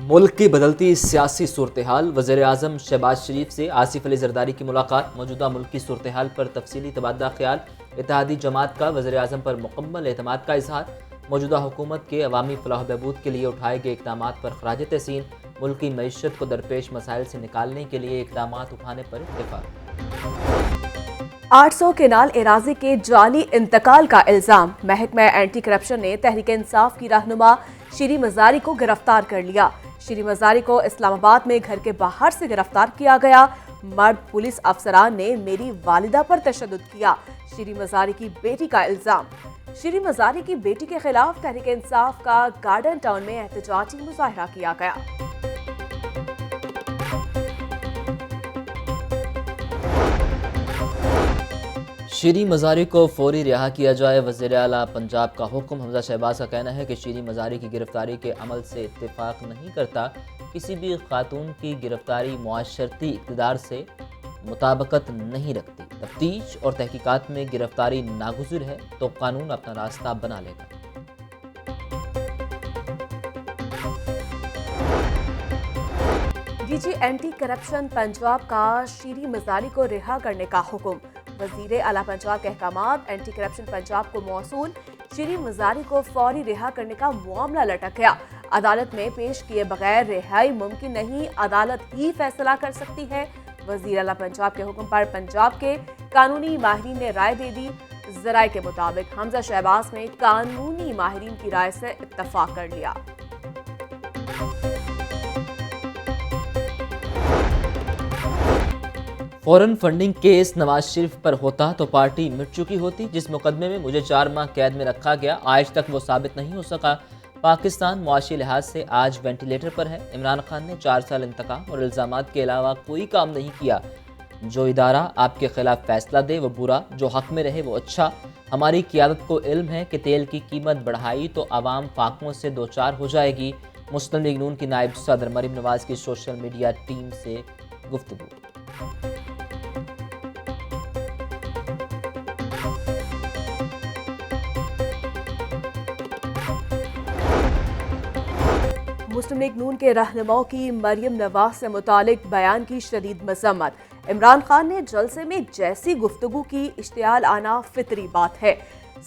मुल्क की बदलती सियासी सूरत हाल, वज़ीर आज़म शहबाज शरीफ से आसिफ अली ज़रदारी की मुलाकात, मौजूदा मुल्क की सूरत हाल पर तफसीली तबादला ख्याल, इत्तेहादी जमात का वज़ीर आज़म पर मुकम्मल एतमाद का इजहार, मौजूदा हुकूमत के अवामी फलाह बहबूद के लिए उठाए गए इक़दाम पर खराज तहसीन, मुल्क की मईशत को दरपेश मसाइल से निकालने के लिए इक़दाम उठाने पर इत्तेफाक। 800 केनाल एराजी के जाली इंतकाल का इल्जाम, महकमा एंटी करप्शन ने तहरीक इंसाफ की रहनुमा शीरी मजारी को गिरफ्तार कर लिया। शीरी मजारी को इस्लामाबाद में घर के बाहर से गिरफ्तार किया गया। मर्द पुलिस अफसरान ने मेरी वालिदा पर तशद्दुद किया, शीरी मजारी की बेटी का इल्जाम। शीरी मजारी की बेटी के खिलाफ तहरीक इंसाफ का गार्डन टाउन में एहतजाजी मुजाहरा किया गया। शीरी मजारी को फौरी रिहा किया जाए, वज़ीर आला पंजाब का हुक्म। हमजा शहबाज का कहना है कि शीरी मजारी की गिरफ्तारी के अमल से इत्तेफाक नहीं करता। किसी भी खातून की गिरफ्तारी मुआशरती इक़्तिदार से मुताबकत नहीं रखती। तफ्तीश और तहकीकात में गिरफ्तारी नागुज़िर है तो कानून अपना रास्ता बना लेगा। डीजी एंटी करप्शन पंजाब का शीरी मजारी को रिहा करने का हुक्म। वज़ीर आला पंजाब के अहकामात, एंटी करप्शन पंजाब को मौसूल शीरी मजारी को फौरी रिहा करने का मामला लटक गया। अदालत में पेश किए बगैर रिहाई मुमकिन नहीं, अदालत ही फैसला कर सकती है। वज़ीर आला पंजाब के हुक्म पर पंजाब के कानूनी माहिरीन ने राय दे दी। ज़राए के मुताबिक हमजा शहबाज ने कानूनी माहिरीन की राय से इत्तफाक कर लिया। Foreign funding case Nawaz Sharif पर होता तो पार्टी मिट चुकी होती। जिस मुकदमे में मुझे 4 माह कैद में रखा गया, आज तक वो साबित नहीं हो सका। पाकिस्तान मुआशी लिहाज से आज वेंटिलेटर पर है। इमरान खान ने 4 साल इंतकाम और इल्ज़ामात के अलावा कोई काम नहीं किया। जो इदारा आपके खिलाफ फैसला दे वो बुरा, जो हक में रहे वो अच्छा। हमारी क़ियादत को इल्म है कि तेल की कीमत बढ़ाई तो आवाम फाकों से दो चार हो जाएगी। मुस्लिम लीग नून की नायब सदर मरीम नवाज की सोशल मीडिया टीम से गुफ्तगू। मुस्लिम लीग नून के रहनुमाओं की मरियम नवाज से मुतालिक बयान की शदीद मजम्मत। इमरान खान ने जलसे में जैसी गुफ्तगू की, इश्तियाल आना फितरी बात है।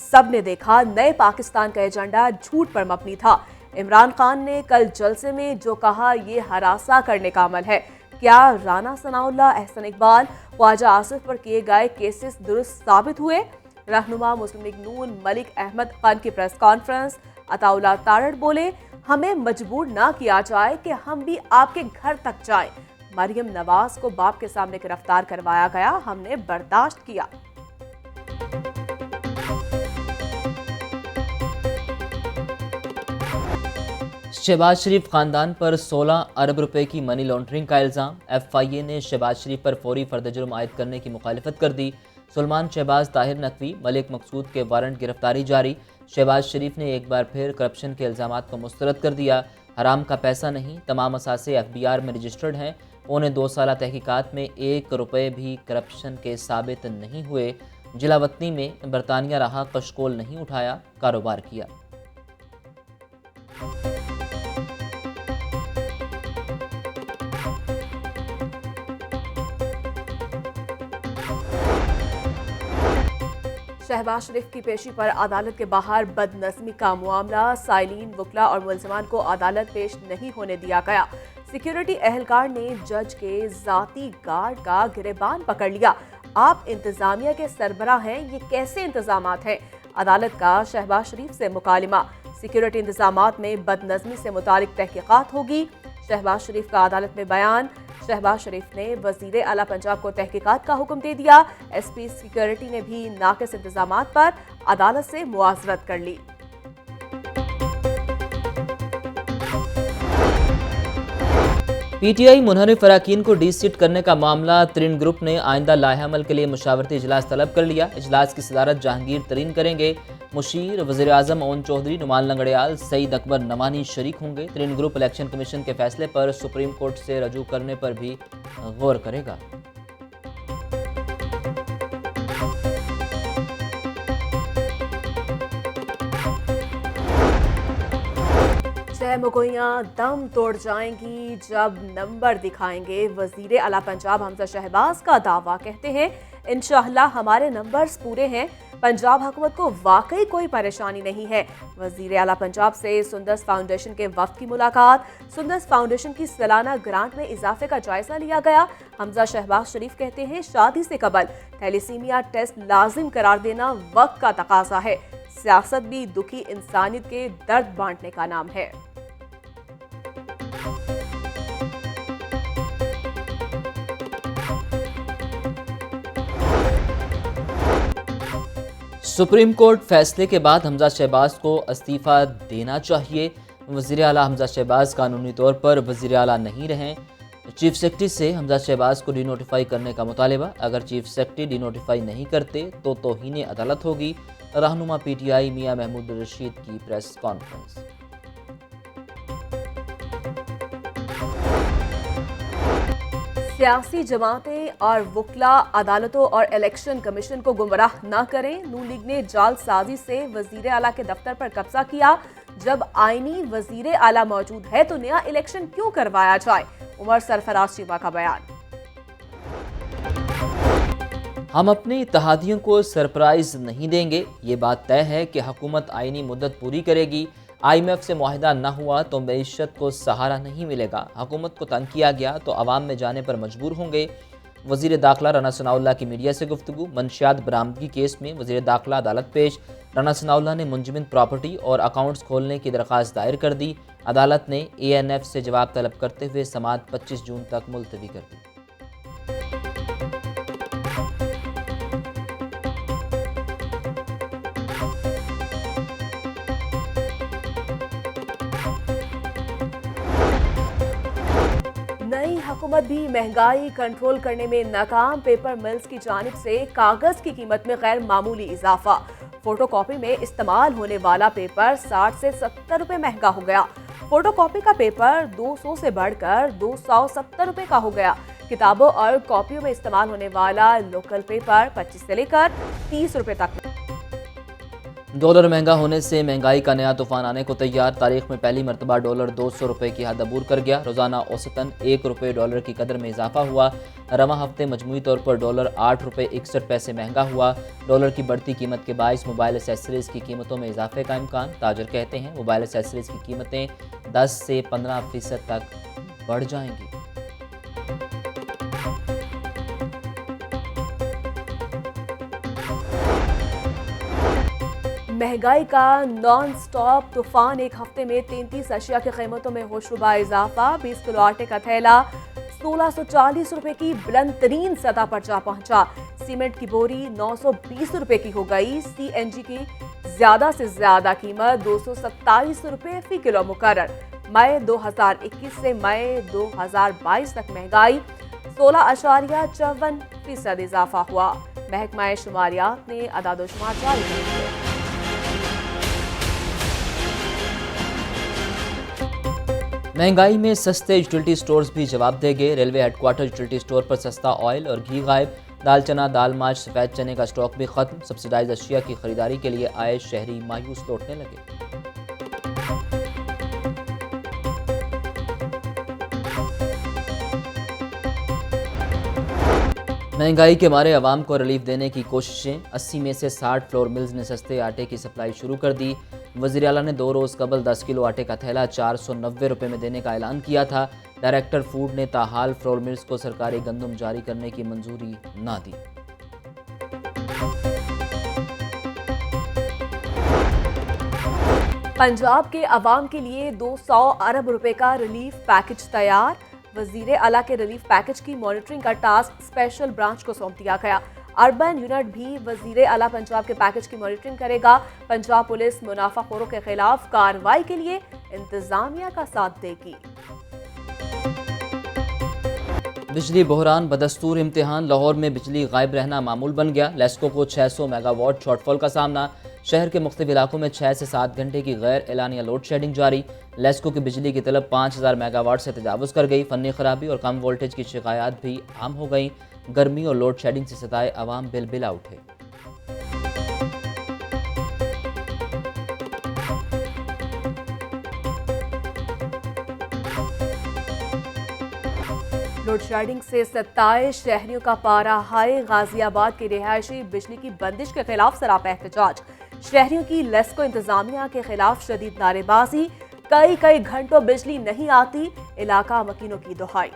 सब ने देखा नए पाकिस्तान का एजेंडा झूठ पर मबनी था। इमरान खान ने कल जलसे में जो कहा ये हरासा करने का अमल है। क्या राना सनाउल्लाह, एहसन इकबाल, ख्वाजा आसिफ पर किए गए केसेस दुरुस्त साबित हुए? रहनुमा मुस्लिम लीग नून मलिक अहमद खान की प्रेस कॉन्फ्रेंस। अताउल्लाह तारड़ बोले, हमें मजबूर ना किया जाए कि हम भी आपके घर तक जाएं। मरियम नवाज को बाप के सामने गिरफ्तार करवाया गया, हमने बर्दाश्त किया। शहबाज शरीफ खानदान पर 16 अरब रुपए की मनी लॉन्ड्रिंग का इल्ज़ाम। FIA ने शहबाज शरीफ पर फौरी फर्द जुर्म आयद करने की मुखालिफत कर दी। सुलेमान शहबाज, ताहिर नकवी, मलिक मकसूद के वारंट गिरफ्तारी जारी। शहबाज शरीफ ने एक बार फिर करप्शन के इल्ज़ामात को मुस्तरद कर दिया। हराम का पैसा नहीं, तमाम असासे FBR में रजिस्टर्ड हैं। 2.25 साल तहकीकात में 1 रुपये भी करप्शन के साबित नहीं हुए। जिलावतनी में बरतानिया रहा, कशकोल नहीं उठाया, कारोबार किया। शहबाज शरीफ की पेशी पर अदालत के बाहर बदनज़मी का मामला। साइलिन, वकला और मुल्ज़मान को अदालत पेश नहीं होने दिया गया। सिक्योरिटी एहलकार ने जज के ज़ाती गार्ड का गिरेबान पकड़ लिया। आप इंतजामिया के सरबराह हैं, ये कैसे इंतजामात हैं? अदालत का शहबाज शरीफ से मुकालिमा। सिक्योरिटी इंतजामात में बदनज़मी से मुतालिक तहकीकात होगी। शहबाज शरीफ का अदालत में बयान। शहबाज शरीफ ने वज़ीर आला पंजाब को तहकीकात का हुक्म दे दिया। SP सिक्योरिटी ने भी नाक़िस इंतजामात पर अदालत से मुआज़रत कर ली। PTI मुनहरिफ अराकीन को डीसीट करने का मामला। तरीन ग्रुप ने आइंदा लाहे अमल के लिए मुशावरती इजलास तलब कर लिया। इजलास की सदारत जहांगीर तरीन करेंगे। मुशीर, वज़ीर आज़म ओन चौधरी, नुमान लंगड़ियाल, सईद अकबर नमानी शरीक होंगे। तरीन ग्रुप इलेक्शन कमीशन के फैसले पर सुप्रीम कोर्ट से रजू करने पर भी गौर करेगा। सहमुगोइयाँ दम तोड़ जाएंगी जब नंबर दिखाएंगे। वजीर आला पंजाब हमजा शहबाज का दावा, कहते हैं इंशाअल्लाह हमारे नंबर्स पूरे हैं। पंजाब हुकूमत को वाकई कोई परेशानी नहीं है। वजीर आला पंजाब से सुंदस फाउंडेशन के वफ्द की मुलाकात। सुंदस फाउंडेशन की सालाना ग्रांट में इजाफे का जायजा लिया गया। हमजा शहबाज शरीफ कहते हैं शादी से कबल थैलेसीमिया टेस्ट लाजिम करार देना वक्त का तकाजा है। सियासत भी दुखी इंसानियत के दर्द बांटने का नाम है। सुप्रीम कोर्ट फैसले के बाद हमजा शहबाज को इस्तीफा देना चाहिए। वज़ीर आला हमजा शहबाज कानूनी तौर पर वज़ीर आला नहीं रहे। चीफ सेक्रेटरी से हमजा शहबाज को डिनोटिफाई करने का मुतालिबा। अगर चीफ सेक्रेटरी डिनोटिफाई नहीं करते तो तौहीन अदालत होगी। रहनुमा पीटीआई मियां महमूद रशीद की प्रेस कॉन्फ्रेंस। सियासी जमातें और वकला अदालतों और इलेक्शन कमीशन को गुमराह न करें। नून लीग ने जालसाजी से वजीर आला के दफ्तर पर कब्जा किया। जब आईनी वजीर आला मौजूद है तो नया इलेक्शन क्यों करवाया जाए? उमर सरफराज चीमा का बयान। हम अपने इत्तेहादियों को सरप्राइज नहीं देंगे। ये बात तय है कि हुकूमत आईनी मुद्दत पूरी करेगी। IMF से मुआहिदा न हुआ तो मईशत को सहारा नहीं मिलेगा। हुकूमत को तंग किया गया तो अवाम में जाने पर मजबूर होंगे। वज़ीर दाखिला राना सनाउल्लाह की मीडिया से गुफ्तगू। मंशियात बरामदगी केस में वज़ीर दाखिला अदालत पेश। राना सनाउल्लाह ने मुंजमद प्रॉपर्टी और अकाउंट्स खोलने की दरख्वास्त दायर कर दी। अदालत ने ANF से जवाब तलब करते हुए समाअत 25 जून तक मुलतवी कर दी। नई हुकूमत भी महंगाई कंट्रोल करने में नाकाम। पेपर मिल्स की जानिब से कागज की कीमत में गैर मामूली इजाफा। फोटोकॉपी में इस्तेमाल होने वाला पेपर 60 से 70 रुपए महंगा हो गया। फोटोकॉपी का पेपर 200 से बढ़कर 270 रुपए का हो गया। किताबों और कॉपियों में इस्तेमाल होने वाला लोकल पेपर 25 से लेकर 30 रुपए तक। डॉलर महंगा होने से महंगाई का नया तूफान आने को तैयार। तारीख में पहली मरतबा डॉलर 200 रुपये की हद अबूर कर गया। रोज़ाना औसतन 1 रुपये डॉलर की कदर में इजाफा हुआ। रवां हफ्ते मजमूई तौर पर डॉलर 8 रुपये 61 पैसे महंगा हुआ। डॉलर की बढ़ती कीमत के बायस मोबाइल एसेसरीज़ की कीमतों में इजाफे का इम्कान। ताजर कहते हैं मोबाइल एसेसरीज़ की कीमतें 10 से 15% तक बढ़ जाएंगी। महंगाई का नॉन स्टॉप तूफान। एक हफ्ते में 33 अशिया की कीमतों में होशरुबा इजाफा। 20 किलो आटे का थैला 1640 रुपए की बुलंद तरीन सतह पर जा पहुंचा। सीमेंट की बोरी 920 रुपए की हो गई। CNG की ज्यादा से ज्यादा कीमत 227 रुपए फी किलो मुकर्रर। मई 2021 से मई 2022 तक महंगाई 16.54% इजाफा हुआ। महकमा शुमारियात ने अदाद-ओ-शुमार जारी कर दिए। महंगाई में सस्ते यूटिलिटी स्टोर्स भी जवाब देंगे। रेलवे हेडक्वार्टर यूटिलिटी स्टोर पर सस्ता ऑयल और घी गायब। दाल चना, दाल माच, सफ़ेद चने का स्टॉक भी खत्म। सब्सिडाइज अशिया की खरीदारी के लिए आए शहरी मायूस लौटने लगे। महंगाई के मारे अवाम को रिलीफ देने की कोशिशें। 80 में से 60 फ्लोर मिल्स ने सस्ते आटे की सप्लाई शुरू कर दी। वज़ीर आला ने 2 रोज़ कबल 10 किलो आटे का थैला 490 रुपये में देने का ऐलान किया था। डायरेक्टर फूड ने ताहाल फ्लोर मिल्स को सरकारी गंदम जारी करने की मंजूरी ना दी। पंजाब के अवाम के लिए 200 अरब रुपए का रिलीफ पैकेज तैयार। वजीर आला के रिलीफ पैकेज की मॉनिटरिंग का टास्क स्पेशल ब्रांच को सौंप दिया गया। अर्बन यूनिट भी वजीर आला पंजाब के पैकेज की मॉनिटरिंग करेगा। पंजाब पुलिस मुनाफाखोरों के खिलाफ कार्रवाई के लिए इंतजामिया का साथ देगी। बिजली बहरान बदस्तूर इम्तिहान। लाहौर में बिजली गायब रहना मामूल बन गया। लेस्को को 600 मेगावाट शॉर्टफॉल का सामना। शहर के मुख्तलिफ इलाकों में 6 से 7 घंटे की गैर एलानिया लोड शेडिंग जारी। लेस्को की बिजली की तलब 5000 मेगावाट से तजावुज़ कर गई। फनी खराबी और कम वोल्टेज की शिकायत भी आम हो गई। गर्मी और लोड शेडिंग से सताए अवाम बिल उठे। लोड शेडिंग से 27 शहरियों का पारा हाई। गाजियाबाद के रिहायशी बिजली की बंदिश के खिलाफ सरापा एहतजाज। शहरियों की लेस्को इंतजामिया के खिलाफ शदीद नारेबाजी। कई घंटों बिजली नहीं आती, इलाका मकीनों की दुहाई।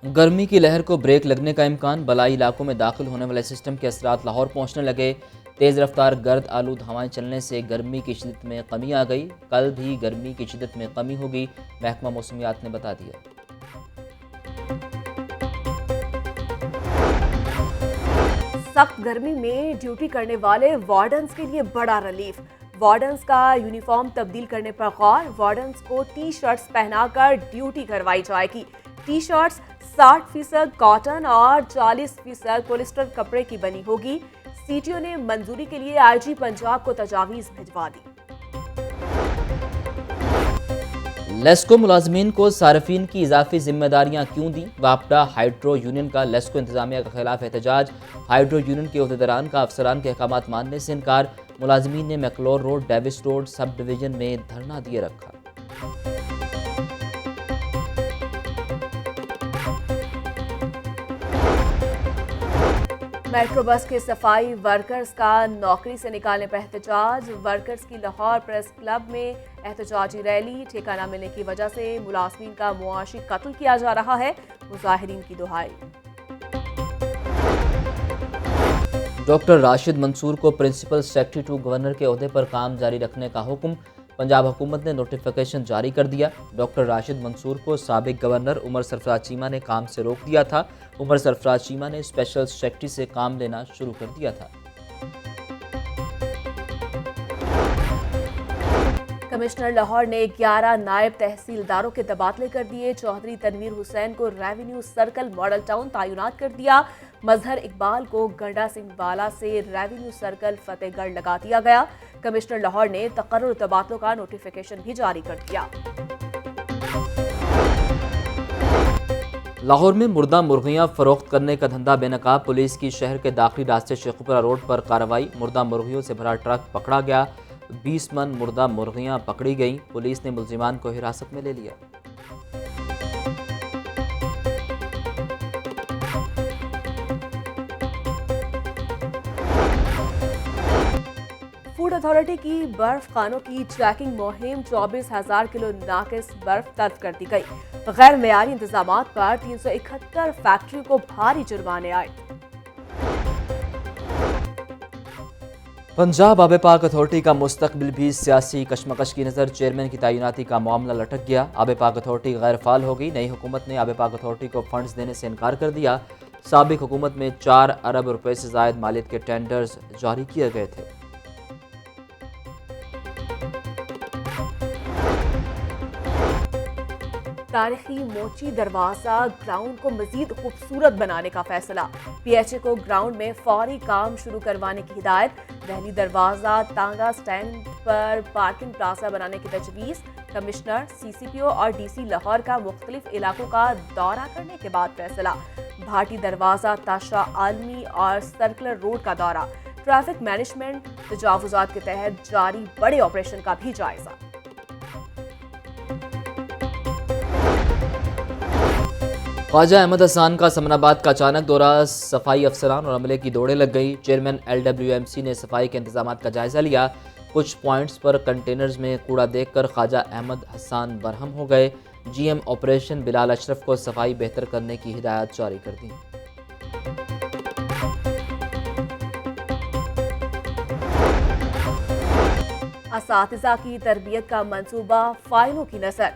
गर्मी की लहर को ब्रेक लगने का इम्कान। बलाई इलाकों में दाखिल होने वाले सिस्टम के असरात लाहौर पहुंचने लगे। तेज़ रफ्तार गर्द आलूद हवाएं चलने से गर्मी की शिद्दत में कमी आ गई। कल भी गर्मी की शिद्दत में कमी होगी, महकमा मौसमियात ने बता दिया। सख्त गर्मी में ड्यूटी करने वाले वार्डन्स के लिए बड़ा रिलीफ। वार्डन्स का यूनिफॉर्म तब्दील करने पर गौर। वार्डन्स को टी शर्ट्स पहनाकर ड्यूटी करवाई जाएगी। टी शर्ट्स 60% कॉटन और 40% पॉलिस्टर कपड़े की बनी होगी। सीटीओ ने मंजूरी के लिए आईजी पंजाब को तजावीज़ भिजवा दी। लेस्को मुलाजमीन को सार्फिन की इजाफी जिम्मेदारियां क्यों दी? वापडा हाइड्रो यूनियन का लेस्को इंतजामिया के खिलाफ एहतजाज। हाइड्रो यूनियन के अहदेदारान का अफसरान के अहकामात मानने से इनकार। मुलाजमीन ने मैकलोर road, Davis road subdivision में धरना दिए रखा। मेट्रो बस के सफाई वर्कर्स का नौकरी से निकालने पर एहतजाज। वर्कर्स की लाहौर प्रेस क्लब में एहतजाजी रैली। ठेका न मिलने की वजह से मुलाजमीन का मुआशी कत्ल किया जा रहा है, मुजाहिरीन की दुहाई। डॉक्टर राशिद मंसूर को प्रिंसिपल सेक्रेटरी टू गवर्नर के ओहदे पर काम जारी रखने का हुक्म। पंजाब हुकूमत ने नोटिफिकेशन जारी कर दिया। डॉक्टर राशिद मंसूर को साबिक गवर्नर उमर सरफराज चीमा ने काम से रोक दिया था। उमर सरफराज चीमा ने स्पेशल सेक्रेटरी से काम लेना शुरू कर दिया था। कमिश्नर लाहौर ने 11 नायब तहसीलदारों के तबादले कर दिए। चौधरी तनवीर हुसैन को रेवेन्यू सर्कल मॉडल टाउन तैनात कर दिया। मजहर इकबाल को गंडा सिंह वाला से रेवेन्यू सर्कल फतेहगढ़ लगा दिया गया। कमिश्नर लाहौर ने तकर्रुर तबादलों का नोटिफिकेशन भी जारी कर दिया। लाहौर में मुर्दा मुर्गियां फरोख्त करने का धंधा बेनकाब। पुलिस की शहर के दाखिली रास्ते शेखुपुरा रोड पर कार्रवाई। मुर्दा मुर्गियों से भरा ट्रक पकड़ा गया। 20 मन मुर्दा मुर्गियां पकड़ी गईं। पुलिस ने मुल्जिमान को हिरासत में ले लिया। फूड अथॉरिटी की बर्फ खानों की चेकिंग मुहिम। 24,000 किलो नाकिस बर्फ तलब कर दी गई। गैर मेयारी इंतजामात पर 371 फैक्ट्री को भारी जुर्माने आए। पंजाब आबे पाक अथॉरिटी का मुस्तकबिल भी सियासी कशमकश की नज़र। चेयरमैन की तैनाती का मामला लटक गया। आबे पाक अथॉरिटी गैर फाल हो गई। नई हुकूमत ने आबे पाक अथॉरिटी को फंड्स देने से इनकार कर दिया। साबिक हुकूमत में 4 अरब रुपए से जायद मालियत के टेंडर्स जारी किए गए थे। तारीखी मोची दरवाजा ग्राउंड को मजीद खूबसूरत बनाने का फैसला। पीएचए को ग्राउंड में फौरी काम शुरू करवाने की हिदायत। दहली दरवाजा तांगा स्टैंड पर पार्किंग प्लाजा बनाने की तजवीज़। कमिश्नर, सीसीपीओ और डीसी लाहौर का मुख्तलिफ इलाकों का दौरा करने के बाद फैसला। भाटी दरवाजा, ताशा आलमी और सर्कुलर रोड का दौरा। ट्रैफिक मैनेजमेंट तजावुजात के तहत जारी बड़े ऑपरेशन का भी जायजा। ख्वाजा अहमद हसन का समनाबाद का अचानक दौरा। सफाई अफसरान और अमले की दौड़े लग गई। चेयरमैन LWMC ने सफाई के इंतजाम का जायजा लिया। कुछ पॉइंट्स पर कंटेनर्स में कूड़ा देखकर ख्वाजा अहमद हसन बरहम हो गए। GM ऑपरेशन बिलाल अशरफ को सफाई बेहतर करने की हिदायत जारी कर दी। असातिज़ा की तरबियत का मंसूबा फाइलों की नज़र।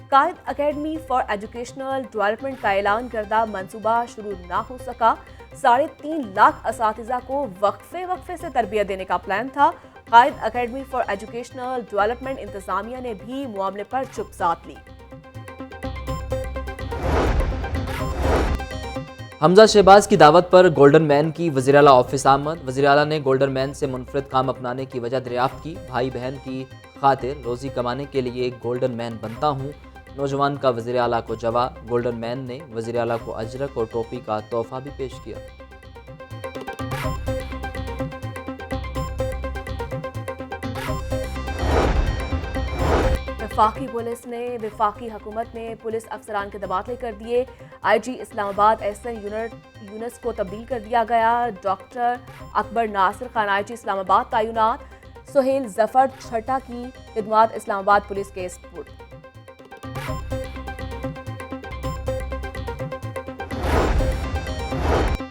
कायद अकेडमी फॉर एजुकेशनल डेवलपमेंट का ऐलान करदा मंसूबा शुरू ना हो सका। 3.5 लाख असातिज़ा को वक्फे से तरबियत देने का प्लान था। कायद अकेडमी फॉर एजुकेशनल डेवलपमेंट इंतजामिया ने भी मामले पर चुप साध ली। हमजा शहबाज की दावत पर गोल्डन मैन की वज़ीर आला ऑफिस आमद। वज़ीर आला ने गोल्डन मैन से मुनफरिद काम अपनाने की वजह दरियाफ्त की। भाई बहन की खातिर रोज़ी कमाने के लिए गोल्डन मैन बनता हूँ। नौजवान का वज़ीर आला को जवाब। गोल्डन मैन ने वज़ीर आला को अजरक और टोपी का तोहफा भी पेश किया। वफाकी पुलिस ने वफाकी हुकूमत में पुलिस अफसरान के तबादले कर दिए। आईजी इस्लामाबाद एहसन यूनुस को तब्दील कर दिया गया। डॉक्टर अकबर नासिर खान आईजी इस्लामाबाद तैनात। सुहेल जफर छठा की खिदमत इस्लामाबाद पुलिस के स्पुर्द।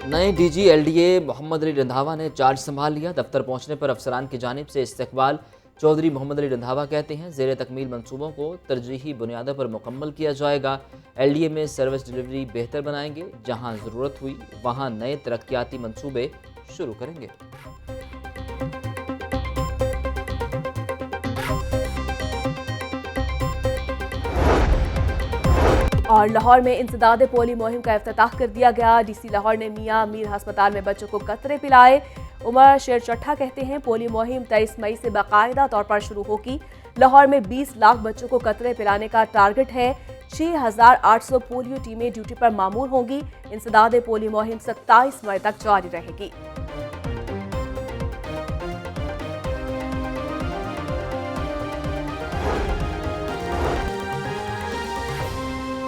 नए डीजी एलडीए मोहम्मद अली रंधावा ने चार्ज संभाल लिया। दफ्तर पहुंचने पर अफसरान की जानिब से इस्तकबाल। चौधरी मोहम्मद अली रंधावा कहते हैं ज़ेर तकमील मंसूबों को तरजीही बुनियादों पर मुकम्मल किया जाएगा। एलडीए में सर्विस डिलीवरी बेहतर बनाएंगे। जहां ज़रूरत हुई वहां नए तरक्याती मंसूबे शुरू करेंगे। और लाहौर में इंसदाद पोलियो मुहिम का इफ्तिताह कर दिया गया। डीसी लाहौर ने मियां मीर अस्पताल में बच्चों को कतरे पिलाए। उमर शेर चट्ठा कहते हैं पोलियो मुहिम 23 मई से बाकायदा तौर पर शुरू होगी। लाहौर में 20 लाख बच्चों को कतरे पिलाने का टारगेट है। 6800 पोलियो टीमें ड्यूटी पर मामूर होंगी। इंसदाद पोलियो मुहिम 27 मई तक जारी रहेगी।